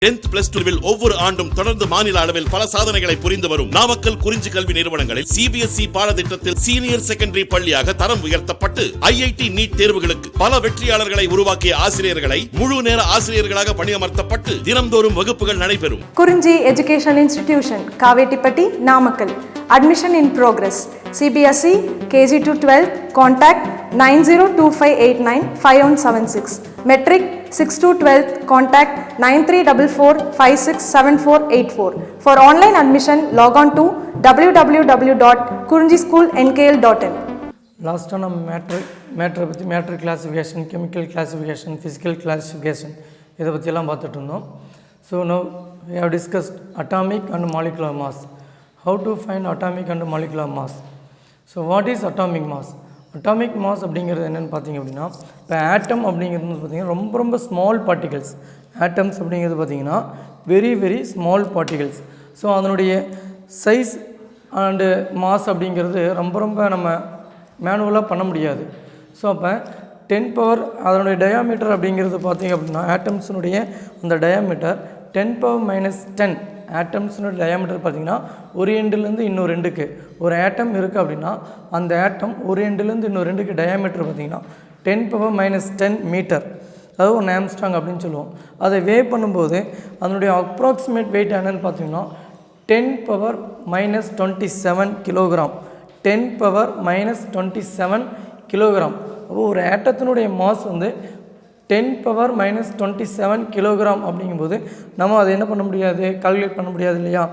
10th plus 2 ஒவ்வொரு ஆண்டும் தொடர்ந்து மாநில அளவில் பல சாதனைகளை புரிந்து வரும் நாமக்கல் குறிஞ்சி கல்வி நிறுவனங்களில் CBSE பாடத்திட்டத்தில் சீனியர் செகண்டரி பள்ளியாக தரம் உயர்த்தப்பட்டு IIT நீட் தேர்வுகளுக்கு பல வெற்றியாளர்களை உருவாக்கிய ஆசிரியர்களை முழு நேர ஆசிரியர்களாக பணியமர்த்தப்பட்டு தினம்தோறும் வகுப்புகள் நடைபெறும். குறிஞ்சி education institution, Kavettipatti, Namakkal. Admission in progress. CBSE KG to 12. Contact 9025895176. Metric 6 to 12. Contact 9344567484. For online admission, log on to www.kurinjischoolnkl.in. Last time matter classification, chemical classification, physical classification இதை பற்றியெல்லாம் பார்த்துட்டு இருந்தோம். So now we have discussed atomic and molecular mass. How to find atomic and molecular mass? So what is atomic mass? Atomic mass அப்படிங்கிறது என்னென்னு பார்த்தீங்க அப்படின்னா, இப்போ ஆட்டம் அப்படிங்கிறது பார்த்தீங்கன்னா ரொம்ப ஸ்மால் பார்ட்டிகல்ஸ். ஆட்டம்ஸ் அப்படிங்கிறது பார்த்தீங்கன்னா வெரி ஸ்மால் பார்ட்டிகல்ஸ். ஸோ அதனுடைய சைஸ் அண்டு மாஸ் அப்படிங்கிறது ரொம்ப நம்ம மேனுவலாக பண்ண முடியாது. ஸோ அப்போ 10 பவர் அதனுடைய டயாமீட்டர் அப்படிங்கிறது பார்த்தீங்க அப்படின்னா ஆட்டம்ஸினுடைய அந்த டயாமீட்டர் 10⁻⁻10. ஆட்டம்ஸ்னோட டயாமீட்டர் பார்த்திங்கன்னா ஒரு எண்டுலேருந்து இன்னொரு எண்டுக்கு ஒரு ஆட்டம் இருக்குது அப்படின்னா அந்த ஆட்டம் ஒரு எண்டுலேருந்து இன்னொரு எண்டுக்கு டயாமீட்டர் பார்த்திங்கன்னா 10⁻⁻10 மீட்டர், அதாவது 1 ஆம்ஸ்ட்ராங் அப்படின்னு சொல்லுவோம். அதை வே பண்ணும்போது அதனுடைய அப்ராக்சிமேட் வெயிட் என்னென்னு பார்த்திங்கன்னா 10⁻⁻27 கிலோகிராம். 10⁻⁻27 கிலோகிராம். அப்போது ஒரு ஆட்டத்தினுடைய மாஸ் வந்து 10⁻⁻27 கிலோகிராம் அப்படிங்கும்போது நம்ம அதை என்ன பண்ண முடியாது, கால்குலேட் பண்ண முடியாது இல்லையா.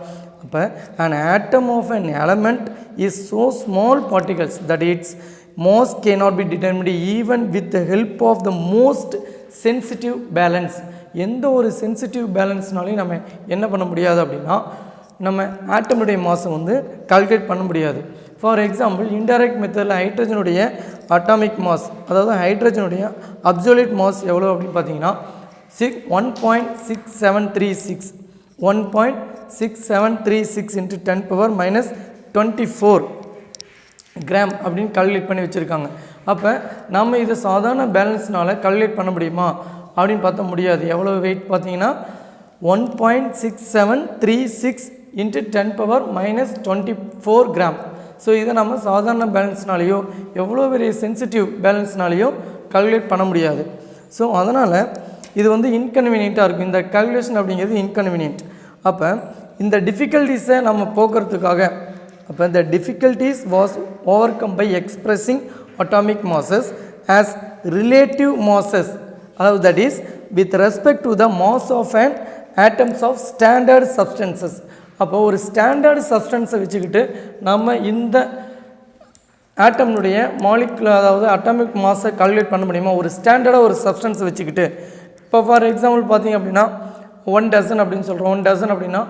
அப்போ an atom of an element is so small particles that its mass cannot be determined even with the help of the most sensitive balance. எந்த ஒரு சென்சிட்டிவ் பேலன்ஸ்னாலையும் நம்ம என்ன பண்ண முடியாது அப்படின்னா நம்ம ஆட்டமுடைய மாஸை வந்து கால்குலேட் பண்ண முடியாது. ஃபார் எக்ஸாம்பிள் இன்டைரக்ட் மெத்தடில் ஹைட்ரஜனுடைய அட்டாமிக் மாஸ், அதாவது ஹைட்ரஜனுடைய அப்சல்யூட் மாஸ் எவ்வளோ அப்படின்னு பார்த்தீங்கன்னா 1.6736 1.6736 into 10⁻⁻24 கிராம் அப்படின்னு கால்குலேட் பண்ணி வச்சுருக்காங்க. அப்போ நம்ம இதை சாதாரண பேலன்ஸ்னால் கால்குலேட் பண்ண முடியுமா அப்படின்னு பார்த்தா முடியாது. எவ்வளோ வெயிட் பார்த்தீங்கன்னா 1.6736 into 10⁻⁻24 கிராம். ஸோ இதை நம்ம சாதாரண பேலன்ஸ்னாலேயோ எவ்வளோ பெரிய சென்சிட்டிவ் பேலன்ஸ்னாலேயோ கால்குலேட் பண்ண முடியாது. ஸோ அதனால் இது வந்து இன்கன்வீனியண்ட்டாக இருக்கும். இந்த கால்குலேஷன் அப்படிங்கிறது இன்கன்வீனியன்ட். அப்போ இந்த டிஃபிகல்ட்டிஸை நம்ம போக்குறதுக்காக அப்போ இந்த difficulties was overcome by expressing atomic masses as relative masses, அதாவது that is with respect to the mass of and atoms of standard substances. அப்போ ஒரு ஸ்டாண்டர்டு சப்ஸ்டன்ஸை வச்சுக்கிட்டு நம்ம இந்த ஆட்டம்னுடைய மாலிகுலர் அதாவது அட்டாமிக் மாஸை கால்குலேட் பண்ண முடியுமா ஒரு ஸ்டாண்டர்டாக ஒரு சப்ஸ்டன்ஸை வச்சுக்கிட்டு. இப்போ ஃபார் எக்ஸாம்பிள் பார்த்திங்க அப்படின்னா 1 டசன் அப்படின்னு சொல்கிறோம். 1 டசன் அப்படின்னா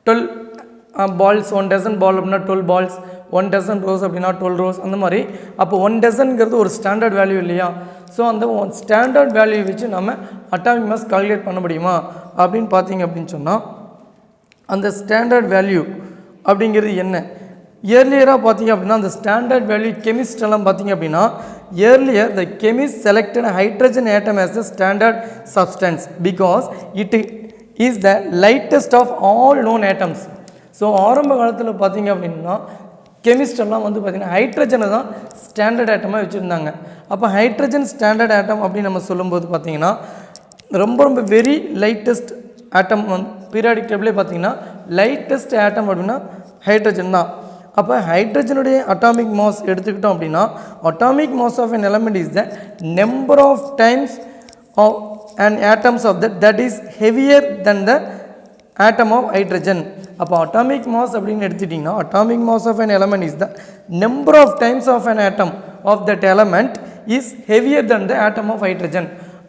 12 பால்ஸ். 1 டசன் பால் அப்படின்னா 12 பால்ஸ். 1 டசன் ரோஸ் அப்படின்னா 12 ரோஸ். அந்த மாதிரி அப்போ 1 டசன்ங்கிறது ஒரு ஸ்டாண்டர்ட் வேல்யூ இல்லையா. ஸோ அந்த ஸ்டாண்டர்ட் வேல்யூ வச்சு நம்ம அட்டாமிக் மாஸ் கால்குலேட் பண்ண முடியுமா அப்படின்னு பார்த்தீங்க அப்படின்னு சொன்னால் அந்த ஸ்டாண்டர்ட் வேல்யூ அப்படிங்கிறது என்ன. இயர்லியராக பார்த்தீங்க அப்படின்னா அந்த ஸ்டாண்டர்ட் வேல்யூ கெமிஸ்ட் எல்லாம் பார்த்தீங்க அப்படின்னா earlier the chemist selected hydrogen atom as the standard substance because it is the lightest of all known atoms. So ஆரம்ப காலத்தில் பார்த்தீங்க அப்படின்னா கெமிஸ்ட் எல்லாம் வந்து பார்த்திங்கன்னா ஹைட்ரஜனை தான் ஸ்டாண்டர்ட் ஆட்டமாக வச்சுருந்தாங்க. அப்போ ஹைட்ரஜன் ஸ்டாண்டர்ட் ஆட்டம் அப்படின்னு நம்ம சொல்லும்போது பார்த்திங்கன்னா ரொம்ப வெரி லைட்டஸ்ட் ஆட்டம் வந்து பீரியாடிக் டேபிளே பார்த்திங்கன்னா லைட்டஸ்ட் ஆட்டம் அப்படின்னா ஹைட்ரஜன் தான். அப்போ ஹைட்ரஜனுடைய அட்டாமிக் மாஸ் எடுத்துக்கிட்டோம் அப்படின்னா atomic mass of an element is the number of times of an atoms of that is heavier than the atom of hydrogen. அப்போ அட்டாமிக் மாஸ் அப்படின்னு எடுத்துட்டிங்கன்னா atomic mass of an element is the number of times of an atom of that element is heavier than the atom of hydrogen.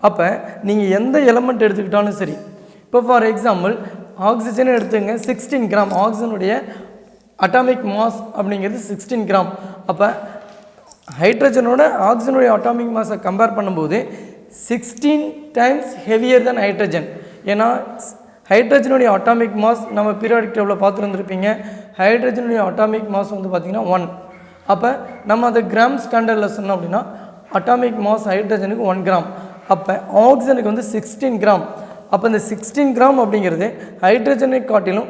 அப்போ நீங்கள் எந்த element எடுத்துக்கிட்டாலும் சரி, இப்போ for example oxygen எடுத்துங்க 16 கிராம். ஆக்சிஜனுடைய அட்டாமிக் மாஸ் அப்படிங்கிறது 16 கிராம். அப்போ ஹைட்ரஜனோட ஆக்சிஜனுடைய atomic மாஸை compare பண்ணும்போது 16 டைம்ஸ் ஹெவியர் தென் ஹைட்ரஜன். ஏன்னா ஹைட்ரஜனுடைய அட்டாமிக் மாஸ் நம்ம பீரியாடிக் டேபிளில் பார்த்துருந்துருப்பீங்க. ஹைட்ரஜனுடைய அட்டாமிக் மாஸ் வந்து பார்த்திங்கன்னா 1. அப்போ நம்ம அதை கிராம் ஸ்டாண்டர்டில் சொன்னோம் அப்படின்னா அட்டாமிக் மாஸ் ஹைட்ரஜனுக்கு 1 கிராம். அப்போ ஆக்சிஜனுக்கு வந்து 16 கிராம். அப்போ இந்த 16 கிராம் அப்படிங்கிறது ஹைட்ரஜனை காட்டிலும்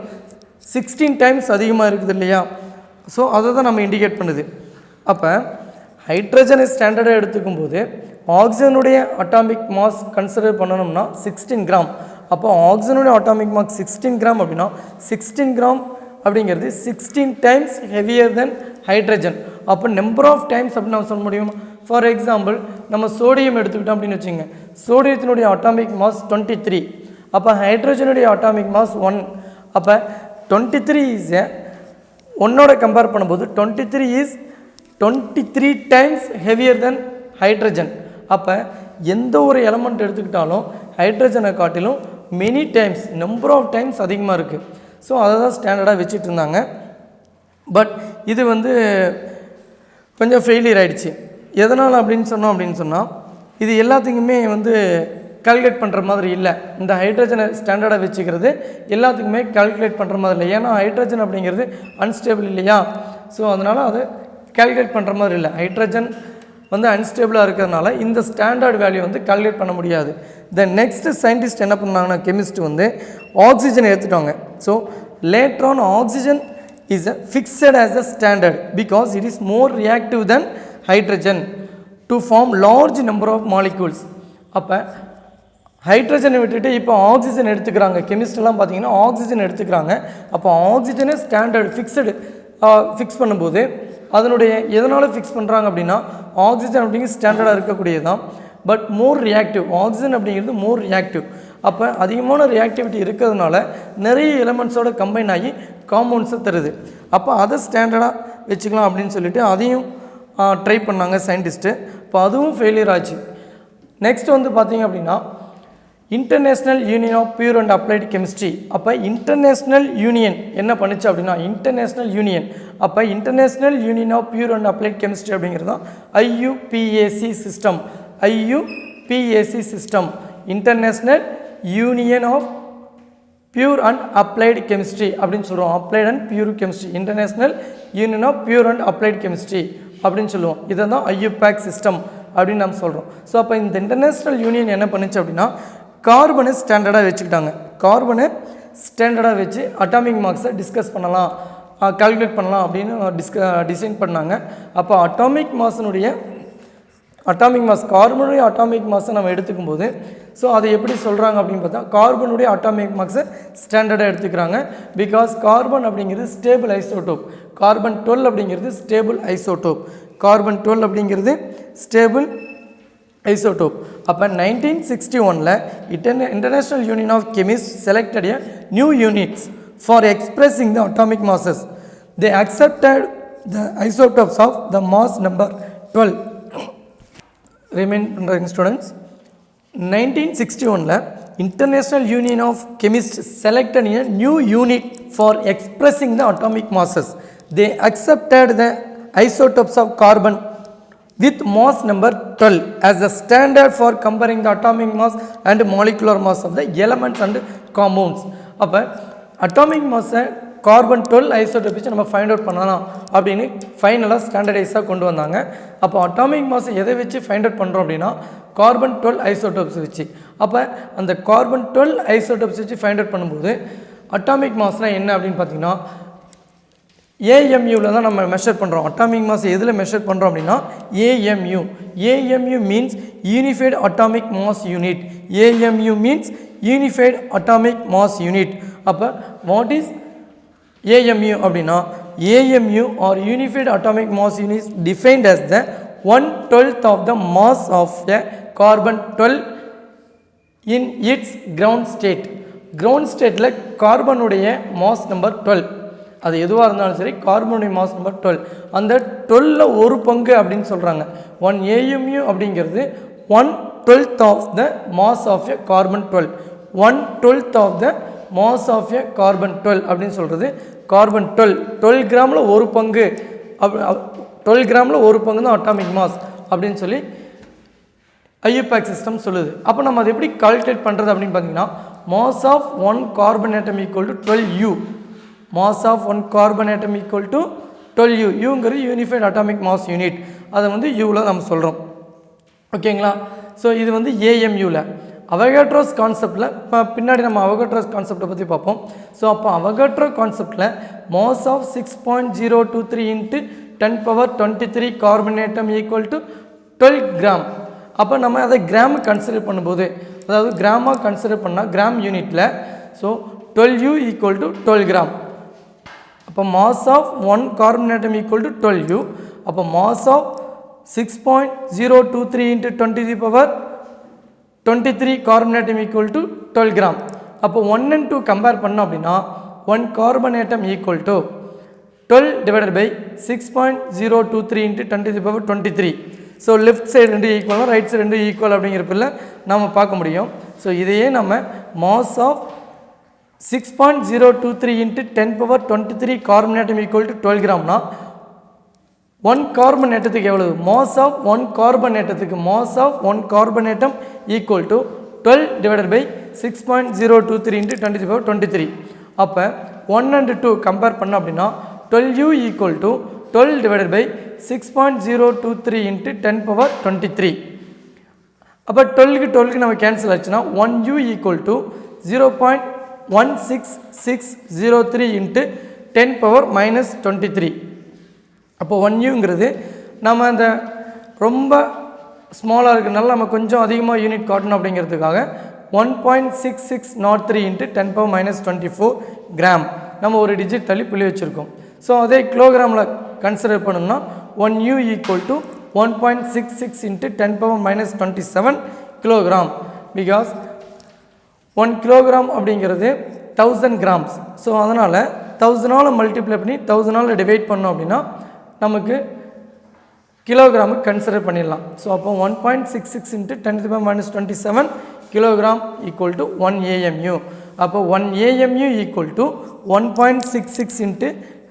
16 டைம்ஸ் அதிகமாக இருக்குது இல்லையா? ஸோ அதை தான் நம்ம இண்டிகேட் பண்ணுது. அப்போ ஹைட்ரஜனை ஸ்டாண்டர்டாக எடுத்துக்கும் போது ஆக்சிஜனுடைய அட்டாமிக் மாஸ் கன்சிடர் பண்ணணும்னா 16 கிராம். அப்போ ஆக்சிஜனுடைய அட்டாமிக் மாஸ் 16 கிராம் அப்படின்னா 16 கிராம் அப்படிங்கிறது 16 டைம்ஸ் ஹெவியர் தென் ஹைட்ரஜன். அப்போ நம்பர் ஆஃப் டைம்ஸ் அப்படின்னு நம்ம சொல்ல முடியுமா? ஃபார் எக்ஸாம்பிள் நம்ம சோடியம் எடுத்துக்கிட்டோம் அப்படின்னு வச்சுங்க. சோடியத்தினுடைய அட்டாமிக் மாஸ் 23. அப்போ ஹைட்ரஜனுடைய அட்டாமிக் மாஸ் 1. அப்போ 23 இஸ் ஒன்னோட கம்பேர் பண்ணும்போது 23 is 23 times heavier than hydrogen. அப்போ எந்த ஒரு எலமெண்ட் எடுத்துக்கிட்டாலும் ஹைட்ரஜனை காட்டிலும் many times number of times அதிகமாக இருக்குது. ஸோ அதை தான் ஸ்டாண்டர்டாக வச்சுட்டு இருந்தாங்க. பட் இது கொஞ்சம் ஃபெயிலியர் ஆகிடுச்சு. எதனால் அப்படின்னு சொன்னால் இது எல்லாத்துக்குமே கால்குலேட் பண்ணுற மாதிரி இல்லை. இந்த ஹைட்ரஜனை ஸ்டாண்டர்டாக வச்சுக்கிறது எல்லாத்துக்குமே கால்குலேட் பண்ணுற மாதிரி இல்லை. ஏன்னா ஹைட்ரஜன் அப்படிங்கிறது அன்ஸ்டேபிள் இல்லையா? ஸோ அதனால் அதை கால்குலேட் பண்ணுற மாதிரி இல்லை. ஹைட்ரஜன் அன்ஸ்டேபிளாக இருக்கிறதுனால இந்த ஸ்டாண்டர்ட் வேல்யூ கால்குலேட் பண்ண முடியாது. தென் நெக்ஸ்ட் சயின்டிஸ்ட் என்ன பண்ணாங்கன்னா, கெமிஸ்ட் ஆக்சிஜனை எடுத்துட்டாங்க. So later on oxygen is fixed as a standard because it is more reactive than hydrogen to form large number of molecules. அப்போ ஹைட்ரஜனை விட்டுட்டு இப்போ ஆக்சிஜன் எடுத்துக்கிறாங்க. கெமிஸ்ட்லாம் பார்த்தீங்கன்னா ஆக்சிஜன் எடுத்துக்கிறாங்க. அப்போ ஆக்சிஜனை ஸ்டாண்டர்ட் ஃபிக்ஸ் பண்ணும்போது அதனுடைய எதனால் ஃபிக்ஸ் பண்ணுறாங்க அப்படின்னா ஆக்சிஜன் அப்படிங்கிறது ஸ்டாண்டர்டாக இருக்கக்கூடியது தான். பட் மோர் ரியாக்டிவ், ஆக்சிஜன் அப்படிங்கிறது மோர் ரியாக்டிவ். அப்போ அதிகமான ரியாக்டிவிட்டி இருக்கிறதுனால நிறைய எலிமெண்ட்ஸோட கம்பைன் ஆகி காம்பவுண்ட்ஸை தருது. அப்போ அதை ஸ்டாண்டர்டாக வச்சுக்கலாம் அப்படின்னு சொல்லிட்டு அதையும் ட்ரை பண்ணாங்க சயின்டிஸ்ட்டு. இப்போ அதுவும் ஃபெயிலியர் ஆச்சு. நெக்ஸ்ட் பார்த்தீங்க அப்படின்னா international union of pure and applied chemistry. அப்போ இன்டர்நேஷ்னல் யூனியன் என்ன பண்ணுச்சு அப்படின்னா international union of pure and applied chemistry அப்படிங்கிறது தான் IUPAC system. IUPAC system, international union of pure and applied chemistry அப்படின்னு சொல்லுவோம். Applied and pure chemistry, international union of pure and applied chemistry அப்படின்னு சொல்லுவோம். இதை தான் IUPAC சிஸ்டம் அப்படின்னு நம்ம சொல்கிறோம். ஸோ அப்போ இந்த இன்டர்நேஷ்னல் யூனியன் என்ன பண்ணுச்சு அப்படின்னா கார்பனை ஸ்டாண்டர்டாக வச்சுக்கிட்டாங்க. கார்பனை ஸ்டாண்டர்டாக வச்சு அட்டாமிக் மார்க்ஸை டிஸ்கஸ் பண்ணலாம், கால்குலேட் பண்ணலாம் அப்படின்னு டிசைன் பண்ணாங்க. அப்போ அட்டாமிக் மாஸ் கார்பனுடைய அட்டாமிக் மாஸை நம்ம எடுத்துக்கும் போது ஸோ அதை எப்படி சொல்கிறாங்க அப்படின்னு பார்த்தா கார்பனுடைய அட்டாமிக் மாஸை ஸ்டாண்டர்டாக எடுத்துக்கிறாங்க. பிகாஸ் கார்பன் அப்படிங்கிறது ஸ்டேபிள் ஐசோடோப். கார்பன் 12 அப்படிங்கிறது ஸ்டேபிள் ஐசோடோப். அப்போ 1961 international union of chemist selected a new units for expressing the atomic masses. They accepted the isotopes of the mass number 12. Remain பண்ணுறங்க students, 1961 international union of chemist selected a new unit for expressing the atomic masses. They accepted the isotopes of carbon with mass number 12 as a standard for comparing the atomic mass and molecular mass of the elements and compounds. அப்போ atomic மாஸை carbon 12 isotope வச்சு நம்ம find out பண்ணலாம் அப்படின்னு ஃபைனலாக ஸ்டாண்டர்டைஸாக கொண்டு வந்தாங்க. அப்போ atomic மாஸை எதை வச்சு ஃபைண்ட் அவுட் பண்ணுறோம் அப்படின்னா கார்பன் 12 ஐசோடோப்ஸ் வச்சு. அப்போ அந்த கார்பன் 12 ஐசோடோப்ஸ் வச்சு ஃபைண்ட் அவுட் பண்ணும்போது அட்டாமிக் மாஸ்னால் என்ன அப்படின்னு பார்த்தீங்கன்னா AMUவில் தான் நம்ம மெஷர் பண்ணுறோம். அட்டாமிக் மாஸ் எதில் மெஷர் பண்ணுறோம் அப்படின்னா AMU means unified atomic mass unit. AMU means unified atomic mass unit. அப்போ வாட் இஸ் AMU அப்படின்னா AMU or unified atomic mass unit is defined as the 1/12 of the mass of a carbon 12 in its ground state. ground stateல கார்பனுடைய mass number 12, அது எதுவாக இருந்தாலும் சரி கார்பனுடைய mass number 12, அந்த 12ல் ஒரு பங்கு அப்படின்னு சொல்கிறாங்க. 1 AMU அப்படிங்கிறது 1/12 of the mass of a carbon 12, 1/12 of the mass of a carbon 12 அப்படின்னு சொல்கிறது. கார்பன் 12 கிராமில் ஒரு பங்கு, 12 கிராமில் ஒரு பங்கு தான் அட்டாமிக் மாஸ் அப்படின்னு சொல்லி IUPAC சிஸ்டம் சொல்லுது. அப்போ நம்ம அதை எப்படி கால்குலேட் பண்ணுறது அப்படின்னு பார்த்தீங்கன்னா mass of 1 carbon atom equal to 12U. Mass of 1 carbon atom equal to 12U. யூங்கிறது யூனிஃபைட் அட்டாமிக் மாஸ் யூனிட், அதை யூவில் நம்ம சொல்கிறோம். ஓகேங்களா? ஸோ இது AMUவில். அவகேட்ரோஸ் கான்செப்டில் பின்னாடி நம்ம அவகேட்ரோஸ் கான்செப்டை பற்றி பார்ப்போம். ஸோ அப்போ அவகேட்ரோ கான்செப்டில் mass of 6.023 into 10^23 carbon atom equal to 12 gram. அப்போ நம்ம அதை கிராம் கன்சிடர் பண்ணும்போது, அதாவது கிராமாக கன்சிடர் பண்ணால் கிராம் யூனிட்டில், so 12U equal to 12 gram. அப்போ mass of 1 carbon atom equal to 12U. அப்போ mass of 6.023 into 10^23 carbon atom equal to 12 gram. அப்போ 1 and 2 கம்பேர் பண்ணோம் அப்படின்னா 1 carbon atom equal to 12 divided by 6.023 into 10^23. So left side 2 ஈக்குவலும் right side 2 equal அப்படிங்கிறப்பில் நம்ம பார்க்க முடியும். ஸோ இதையே நம்ம mass of 6.023 into 10^23 carbon atom equal to 12 கிராம்னா 1 கார்பன் ஆட்டத்துக்கு எவ்வளவு? மாஸ் ஆஃப் 1 கார்பன் ஆட்டத்துக்கு mass of 1 carbon atom equal to 12 divided by 6.023 into 10^23. அப்போ 1 and 2 கம்பேர் பண்ணோம் அப்படின்னா 12U equal to 12 divided by 6.023 into 10^23. அப்போ 12க்கு 12க்கு நம்ம கேன்சல் ஆச்சுன்னா 1U ஈக்குவல் டு 0.16603 இன்ட்டு 10^-23. அப்போ 1Uங்கிறது நம்ம அந்த ரொம்ப ஸ்மாலாக இருக்கிறனால நம்ம கொஞ்சம் அதிகமாக யூனிட் காட்டணும் அப்படிங்கிறதுக்காக 1.6603 இன்ட்டு 10^-24 கிராம் நம்ம ஒரு டிஜிட் தள்ளி புள்ளி வச்சுருக்கோம். ஸோ அதே கிலோகிராமில் கன்சிடர் பண்ணோம்னா 1U equal to 1.66 into 10^-27 kilogram. Because 1 kilogram அப்படிங்கிறது 1000 கிராம்ஸ். ஸோ அதனால் 1000ஆல் மல்டிப்ளை பண்ணி 1000ஆல் டிவைட் பண்ணோம் அப்படின்னா நமக்கு கிலோகிராமுக்கு கன்சிடர் பண்ணிடலாம். ஸோ அப்போ 1.66 into 10^-27 kilogram equal to 1 AMU. அப்போ 1 AMU equal to 1.66 into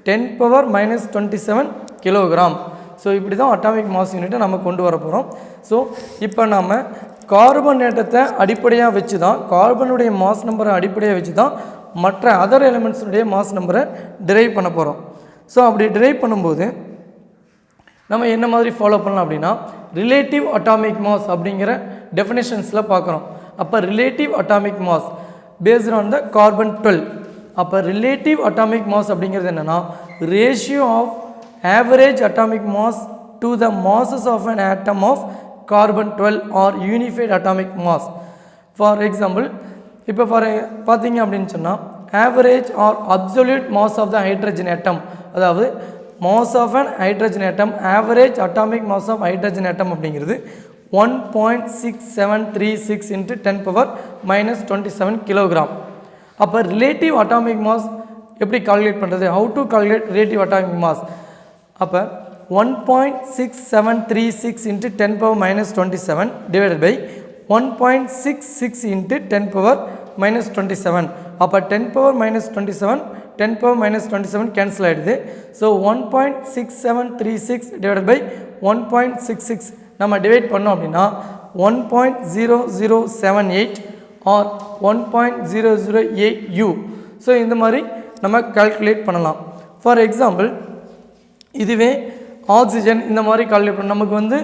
10^-27 kilogram. So இப்படி தான் அட்டாமிக் மாஸ் யூனிட்டை நம்ம கொண்டு வர போகிறோம். ஸோ இப்போ நம்ம கார்பன் ஆட்டத்தை அடிப்படையாக வச்சு தான், கார்பனுடைய மாஸ் நம்பரை அடிப்படையாக வச்சு தான் மற்ற அதர் எலிமெண்ட்ஸுடைய மாஸ் நம்பரை டிரைவ் பண்ண போகிறோம். ஸோ அப்படி டிரைவ் பண்ணும்போது நம்ம என்ன மாதிரி ஃபாலோ பண்ணலாம் அப்படின்னா ரிலேட்டிவ் அட்டாமிக் மாஸ் அப்படிங்கிற டெஃபினேஷன்ஸில் பார்க்குறோம். அப்போ relative atomic mass based on the carbon 12. அப்போ ரிலேட்டிவ் அட்டாமிக் மாஸ் அப்படிங்கிறது என்னென்னா ratio of average atomic mass to the masses of an atom of carbon 12 or unified atomic mass. For example இப்போ பார்த்தீங்க அப்படின்னு சொன்னால் average or absolute mass of the hydrogen atom, அதாவது mass of an hydrogen atom, average atomic mass of hydrogen atom அப்படிங்கிறது 1.6736 இன்ட்டு 10^-27 kilogram. அப்போ relative atomic mass எப்படி calculate பண்ணுறது? How to calculate relative atomic mass? அப்போ 1.6736 இன்ட்டு 10^-27 டிவைடட் பை 1.66 இன்ட்டு 10^-27. அப்போ 10^-27 10^-27 cancel ஆகிடுது. ஸோ 1.6736 டிவைடட் பை 1.66 நம்ம டிவைட் பண்ணோம் அப்படின்னா 1.0078 ஆர் 1.008U. ஸோ இந்த மாதிரி நம்ம கால்குலேட் பண்ணலாம். ஃபார் எக்ஸாம்பிள் இதுவே ஆக்சிஜன் இந்த மாதிரி கால்குலேட் பண்ண நமக்கு வந்து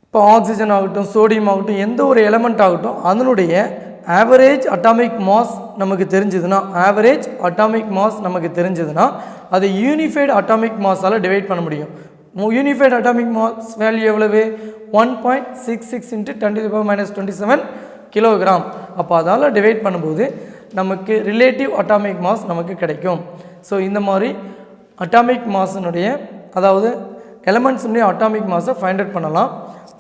இப்போ ஆக்சிஜன் ஆகட்டும், சோடியம் ஆகட்டும், எந்த ஒரு எலமெண்ட் ஆகட்டும் அதனுடைய ஆவரேஜ் அட்டாமிக் மாஸ் நமக்கு தெரிஞ்சதுன்னா, ஆவரேஜ் அட்டாமிக் மாஸ் நமக்கு தெரிஞ்சதுன்னா அதை யூனிஃபைடு அட்டாமிக் மாஸால் டிவைட் பண்ண முடியும். யூனிஃபைடு அட்டாமிக் மாஸ் வேல்யூ எவ்வளவு? 1.66 இன்ட்டு 10^-27 கிலோகிராம். அப்போ அதால் டிவைட் பண்ணும்போது நமக்கு ரிலேட்டிவ் அட்டாமிக் மாஸ் நமக்கு கிடைக்கும். ஸோ இந்த மாதிரி அட்டாமிக் மாஸினுடைய, அதாவது எலமெண்ட்ஸுடைய அட்டாமிக் மாஸை ஃபைண்ட் அவுட் பண்ணலாம்.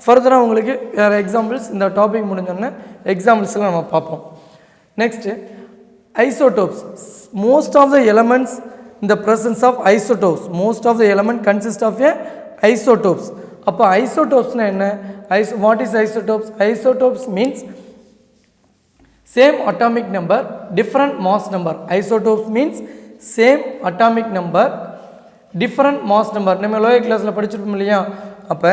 ஃபர்தராக உங்களுக்கு வேறு எக்ஸாம்பிள்ஸ் இந்த டாபிக் முடிஞ்சோடனே எக்ஸாம்பிள்ஸ்லாம் நம்ம பார்ப்போம். Next isotopes. Most of the elements in the presence of isotopes, most of the element consist of a isotopes. அப்போ ஐசோடோப்ஸ்னா என்ன? What is isotopes? Isotopes means same atomic number, different mass number. Isotopes means same atomic number, different mass number. நம்ம lower கிளாஸில் படிச்சிருப்போம் இல்லையா? அப்போ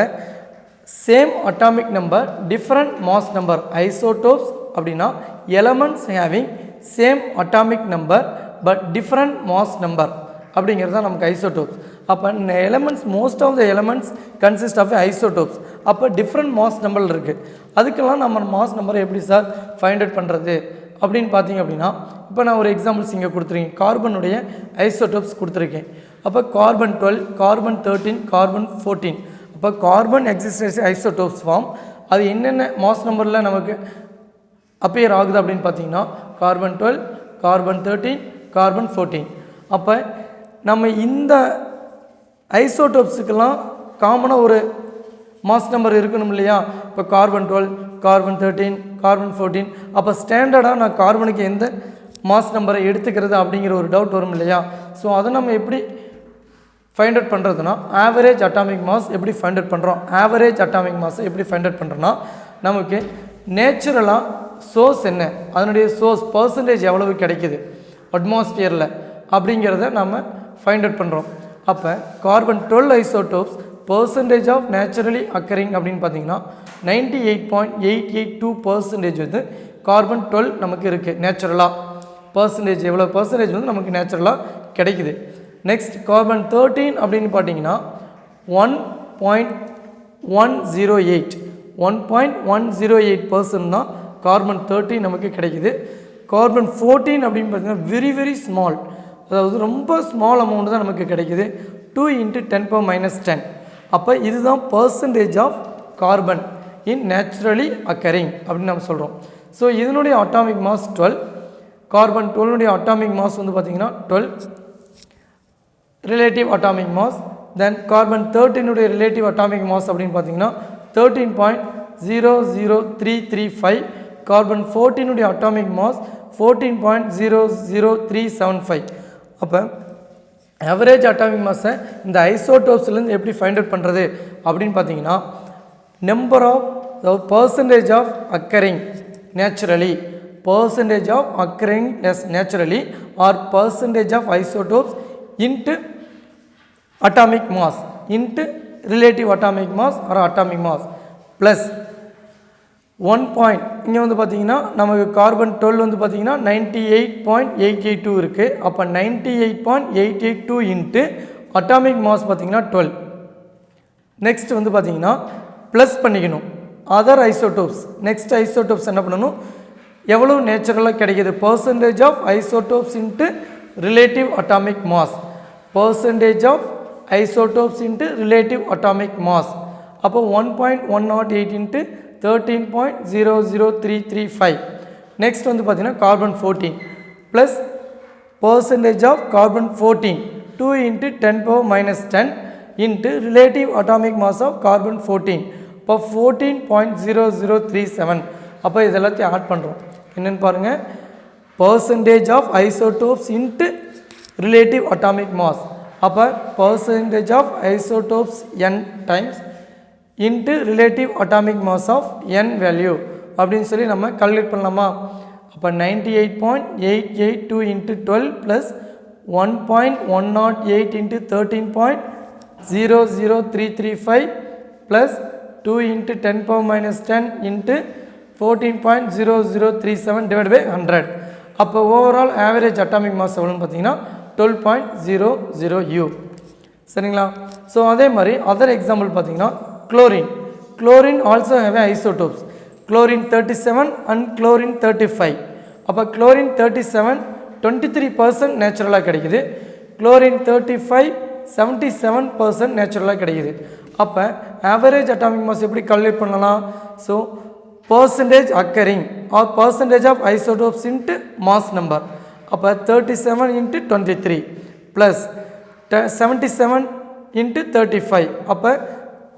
same atomic number, different mass number. Isotopes அப்படின்னா elements having same atomic number but different mass number அப்படிங்கிறது தான் நமக்கு isotopes. அப்போ இந்த elements most of the elements consist of isotopes. அப்போ டிஃப்ரெண்ட் மாஸ் நம்பர் இருக்குது. அதுக்கெல்லாம் நம்ம மாஸ் நம்பரை எப்படி சார் ஃபைண்ட் அவுட் பண்ணுறது அப்படின்னு பார்த்தீங்க அப்படின்னா, இப்போ நான் ஒரு எக்ஸாம்பிள்ஸ் இங்கே கொடுத்துருக்கேன். கார்பனுடைய ஐசோடோப்ஸ் கொடுத்துருக்கேன். அப்போ கார்பன் 12, கார்பன் 13, கார்பன் 14. அப்போ கார்பன் எக்ஸிஸ்டன்ஸ் ஐசோடோப்ஸ் ஃபார்ம். அது என்னென்ன மாஸ் நம்பரில் நமக்கு அப்பியர் ஆகுது அப்படின்னு பார்த்தீங்கன்னா கார்பன் 12, கார்பன் 13, கார்பன் 14. அப்போ நம்ம இந்த ஐசோடோப்ஸுக்கெல்லாம் காமனாக ஒரு மாஸ் நம்பர் இருக்கணும் இல்லையா? இப்போ கார்பன் 12, கார்பன் 13, கார்பன் 14. அப்போ ஸ்டாண்டர்டாக நான் கார்பனுக்கு எந்த மாஸ் நம்பரை எடுத்துக்கிறது அப்படிங்கிற ஒரு டவுட் வரும் இல்லையா? ஸோ அதை நம்ம எப்படி ஃபைண்ட் அவுட் பண்ணுறதுனா ஆவரேஜ் அட்டாமிக் மாஸ் எப்படி ஃபைண்ட் அவுட் பண்ணுறோம்? ஆவரேஜ் அட்டாமிக் மாஸை எப்படி ஃபைண்ட் அவுட் பண்ணுறோன்னா, நமக்கு நேச்சுரலாக சோர்ஸ் என்ன, அதனுடைய சோர்ஸ் பர்சன்டேஜ் எவ்வளவு கிடைக்குது அட்மாஸ்பியரில் அப்படிங்கிறத நம்ம ஃபைண்ட் அவுட் பண்ணுறோம். அப்போ carbon 12 isotopes percentage of naturally occurring அப்படின்னு பார்த்தீங்கன்னா 98.882% வந்து கார்பன் 12 நமக்கு இருக்குது நேச்சுரலாக. பர்சன்டேஜ் எவ்வளோ பர்சன்டேஜ் வந்து நமக்கு நேச்சுரலாக கிடைக்குது. நெக்ஸ்ட் கார்பன் 13 அப்படின்னு பார்த்தீங்கன்னா 1.108% தான் கார்பன் 13 நமக்கு கிடைக்குது. கார்பன் 14 அப்படின்னு பார்த்தீங்கன்னா வெரி வெரி ஸ்மால், அதாவது ரொம்ப ஸ்மால் அமௌண்ட் தான் நமக்கு கிடைக்குது, 2 × 10⁻⁻10. அப்போ இதுதான் percentage of carbon in naturally occurring அப்படின்னு நம்ம சொல்கிறோம். ஸோ இதனுடைய atomic mass 12. Carbon 12 atomic mass வந்து பார்த்திங்கன்னா 12 relative atomic mass. Then carbon 13 relative atomic mass அப்படின்னு பார்த்தீங்கன்னா 13.00335. Carbon 14 atomic mass 14.00375. அப்போ ஆவரேஜ் அட்டாமிக் மாஸை இந்த ஐசோடோப்ஸ்லேருந்து எப்படி ஃபைண்ட் அவுட் பண்ணுறது அப்படின்னு பார்த்தீங்கன்னா, number of percentage of occurring naturally, percentage of occurring as naturally or percentage of isotopes into atomic mass into relative atomic mass or atomic mass plus 1 point. இங்கே வந்து பார்த்தீங்கன்னா நமக்கு carbon 12 வந்து பார்த்தீங்கன்னா 98.882 இருக்குது. அப்போ 98.882 இன்ட்டு அட்டாமிக் மாஸ் பார்த்தீங்கன்னா 12. Next வந்து பார்த்தீங்கன்னா ப்ளஸ் பண்ணிக்கணும் அதர் ஐசோடோப்ஸ். நெக்ஸ்ட் ஐசோடோப்ஸ் என்ன பண்ணணும், எவ்வளோ நேச்சுரலாக கிடைக்கிது, percentage of isotopes into relative atomic mass, percentage of isotopes into relative atomic mass. அப்போ 1.108 இன்ட்டு 13.00335. நெக்ஸ்ட் வந்து பார்த்தீங்கன்னா carbon 14 plus percentage of carbon 14 2 into 10⁻⁻10 into relative atomic mass of carbon 14. இப்போ 14.0037. அப்போ இது எல்லாத்தையும் ஆட் பண்ணுறோம். என்னென்னு பாருங்கள், percentage of isotopes into relative atomic mass. அப்போ percentage of isotopes n times into relative atomic mass of n value அப்படின்னு சொல்லி நம்ம கால்குலேட் பண்ணலாமா. அப்போ 98.882 into 12 plus 1.108 into 13.00335 plus 2 into 10⁻⁻10 into 14.0037 divide by 100. அப்போ ஓவரால் ஆவரேஜ் அட்டாமிக் மாஸ் எவ்வளோன்னு பார்த்தீங்கன்னா 12.00 U. சரிங்களா. ஸோ அதே மாதிரி அதர் எக்ஸாம்பிள் பார்த்தீங்கன்னா chlorine. Chlorine also have isotopes. Chlorine 37 and chlorine 35. அப்போ chlorine 37 23% நேச்சுரலாக கிடைக்குது, chlorine 35 77% நேச்சுரலாக கிடைக்குது. அப்போ ஆவரேஜ் அட்டாமிக் மாஸ் எப்படி கால்குலேட் பண்ணலாம், so percentage occurring or percentage of isotopes into mass number. அப்போ 37 இன்ட்டு 23 ப்ளஸ் 77 இன்ட்டு 35. அப்போ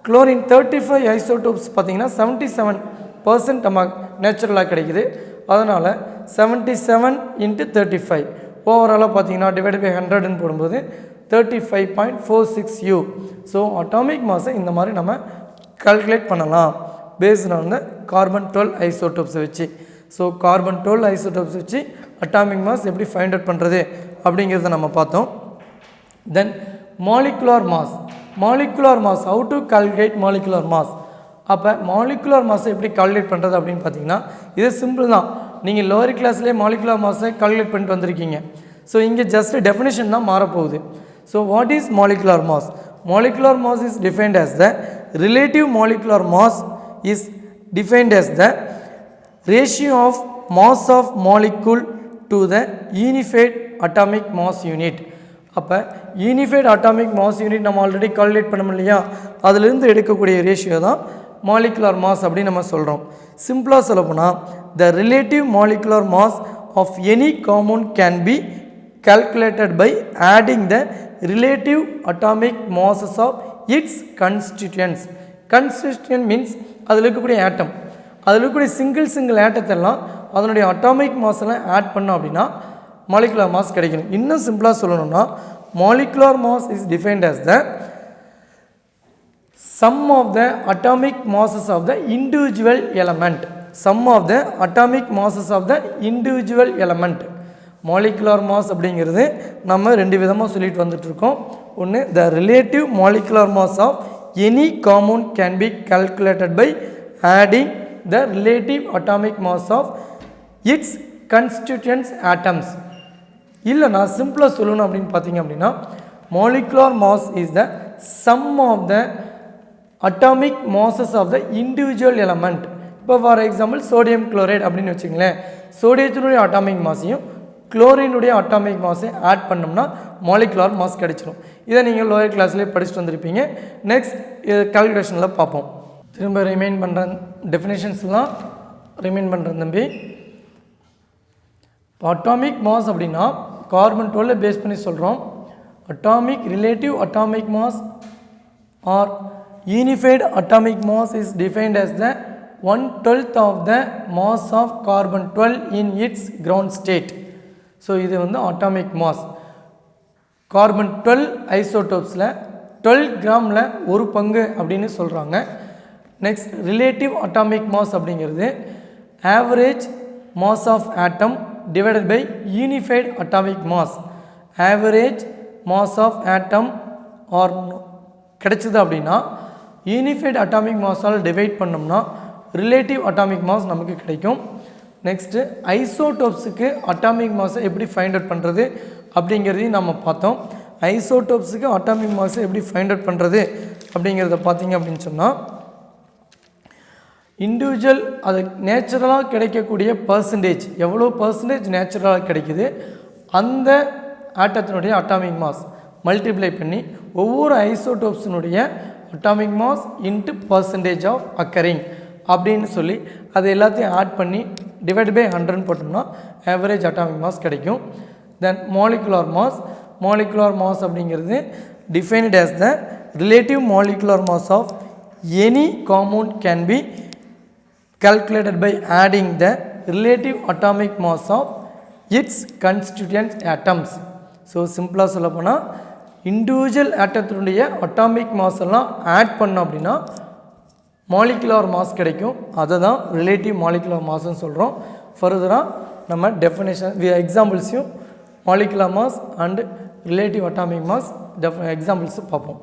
குளோரின் 35 ஐசோடோப்ஸ் பார்த்தீங்கன்னா 77% நம்ம நேச்சுரலாக கிடைக்குது. அதனால் 77 இன்ட்டு 35 ஓவராலாக பார்த்தீங்கன்னா டிவைட் பை 100ன்னு போடும்போது 35.46 U. ஸோ அட்டாமிக் மாஸை இந்த மாதிரி நம்ம கால்குலேட் பண்ணலாம் பேஸ்ட் ஆன் த கார்பன் 12 ஐசோடோப்ஸை வச்சு. ஸோ கார்பன் 12 ஐசோடோப்ஸ் வச்சு அட்டாமிக் மாஸ் எப்படி ஃபைண்ட் அவுட் பண்ணுறது அப்படிங்கிறத நம்ம பார்த்தோம். Then molecular mass. Molecular mass, how to calculate molecular mass. அப்போ மாலிகுலார் மாஸை எப்படி கால்குலேட் பண்ணுறது அப்படின்னு பார்த்தீங்கன்னா இது சிம்பிள் தான். நீங்கள் லோவர் கிளாஸ்லேயே மாலிகுலார் மாஸை கால்குலேட் பண்ணிட்டு வந்திருக்கீங்க. ஸோ இங்கே ஜஸ்ட் டெஃபினேஷன் தான் மாறப்போகுது. So what is molecular mass? Molecular mass is defined as the relative molecular mass is defined as the ratio of mass of molecule to the unified atomic mass unit. அப்போ unified atomic mass unit நம்ம already calculate பண்ணோம் இல்லையா, அதிலிருந்து எடுக்கக்கூடிய ratio தான் molecular mass அப்படின்னு நம்ம சொல்கிறோம். சிம்பிளாக சொல்லப்போனால் the relative molecular mass of any compound can be calculated by adding the relative atomic masses of its constituents. Constituent means அதில் இருக்கக்கூடிய ஆட்டம், அதில் இருக்கக்கூடிய சிங்கிள் ஆட்டத்தெல்லாம் அதனுடைய அட்டாமிக் மாஸெல்லாம் ஆட் பண்ணோம் அப்படின்னா மாலிகுலர் மாஸ் கிடைக்கணும். இன்னும் சிம்பிளாக சொல்லணும்னா molecular mass is defined as the sum of the atomic masses of the individual element. Sum of the atomic masses of the individual element. Molecular mass அப்படிங்கிறது நம்ம ரெண்டு விதமாக சொல்லிட்டு வந்துட்டுருக்கோம். ஒன்று, the relative molecular mass of any compound can be calculated by adding the relative atomic mass of its constituents atoms. இல்லைனா சிம்பிளாக சொல்லணும் அப்படின்னு பார்த்தீங்க அப்படின்னா molecular mass is the sum of the atomic masses of the individual element. இப்போ for example sodium chloride அப்படின்னு வச்சுங்களேன், சோடியத்தினுடைய அட்டாமிக் மாஸையும் குளோரினுடைய அட்டாமிக் மாஸை ஆட் பண்ணோம்னா மாலிகுலர் மாஸ் கிடைச்சிடும். இதை நீங்கள் லோயர் கிளாஸ்லேயே படிச்சுட்டு வந்திருப்பீங்க. நெக்ஸ்ட் இது கால்குலேஷனில் பார்ப்போம். திரும்ப ரிமைன் பண்ணுறேன், டெஃபினேஷன்ஸ்லாம் ரிமைன் பண்ணுறேன் தம்பி. இப்போ அட்டாமிக் மாஸ் அப்படின்னா கார்பன் 12 பேஸ் பண்ணி சொல்கிறோம். Atomic relative atomic mass or unified atomic mass is defined as the 1/12 of the mass of carbon 12 in its ground state. ஸோ இது வந்து அட்டாமிக் மாஸ். கார்பன் 12 ஐசோடோப்ஸில் 12 கிராமில் ஒரு பங்கு அப்படின்னு சொல்கிறாங்க. நெக்ஸ்ட் ரிலேட்டிவ் அட்டாமிக் மாஸ் அப்படிங்கிறது average mass of atom divided by unified atomic mass. Average mass of atom or கிடைச்சிது அப்படின்னா யூனிஃபைடு அட்டாமிக் மாஸால் டிவைட் பண்ணோம்னா ரிலேட்டிவ் அட்டாமிக் மாஸ் நமக்கு கிடைக்கும். நெக்ஸ்ட்டு ஐசோடோப்ஸுக்கு அட்டாமிக் மாஸை எப்படி ஃபைண்ட் அவுட் பண்ணுறது அப்படிங்கிறதையும் நம்ம பார்த்தோம். ஐசோடோப்ஸுக்கு அட்டாமிக் மாஸை எப்படி ஃபைண்ட் அவுட் பண்ணுறது அப்படிங்கிறத பார்த்தீங்க அப்படின்னு சொன்னால் இண்டிவிஜுவல் அது நேச்சுரலாக கிடைக்கக்கூடிய பர்சன்டேஜ், எவ்வளோ பர்சன்டேஜ் நேச்சுரலாக கிடைக்குது அந்த ஆட்டத்தினுடைய அட்டாமிக் மாஸ் மல்டிப்ளை பண்ணி ஒவ்வொரு ஐசோடோப்ஸினுடைய atomic mass into percentage of occurring அப்படின்னு சொல்லி அது எல்லாத்தையும் ஆட் பண்ணி டிவைட் பை 100 போட்டோம்னா ஆவரேஜ் அட்டாமிக் மாஸ் கிடைக்கும். தென் மாலிகுலர் மாஸ். மாலிகுலர் மாஸ் அப்படிங்கிறது defined as the relative molecular mass of any compound can be calculated by adding the relative atomic mass of its constituent atoms. So சிம்பிளாக சொல்ல போனால் individual ஆட்டத்தினுடைய atomic mass எல்லாம் add பண்ணோம் அப்படின்னா molecular mass கிடைக்கும். அதை தான் ரிலேட்டிவ் மாலிகுலர் மாஸ்ன்னு சொல்கிறோம். ஃபர்தராக நம்ம டெஃபினேஷன் எக்ஸாம்பிள்ஸையும் molecular mass and relative atomic mass எக்ஸாம்பிள்ஸும் பார்ப்போம்.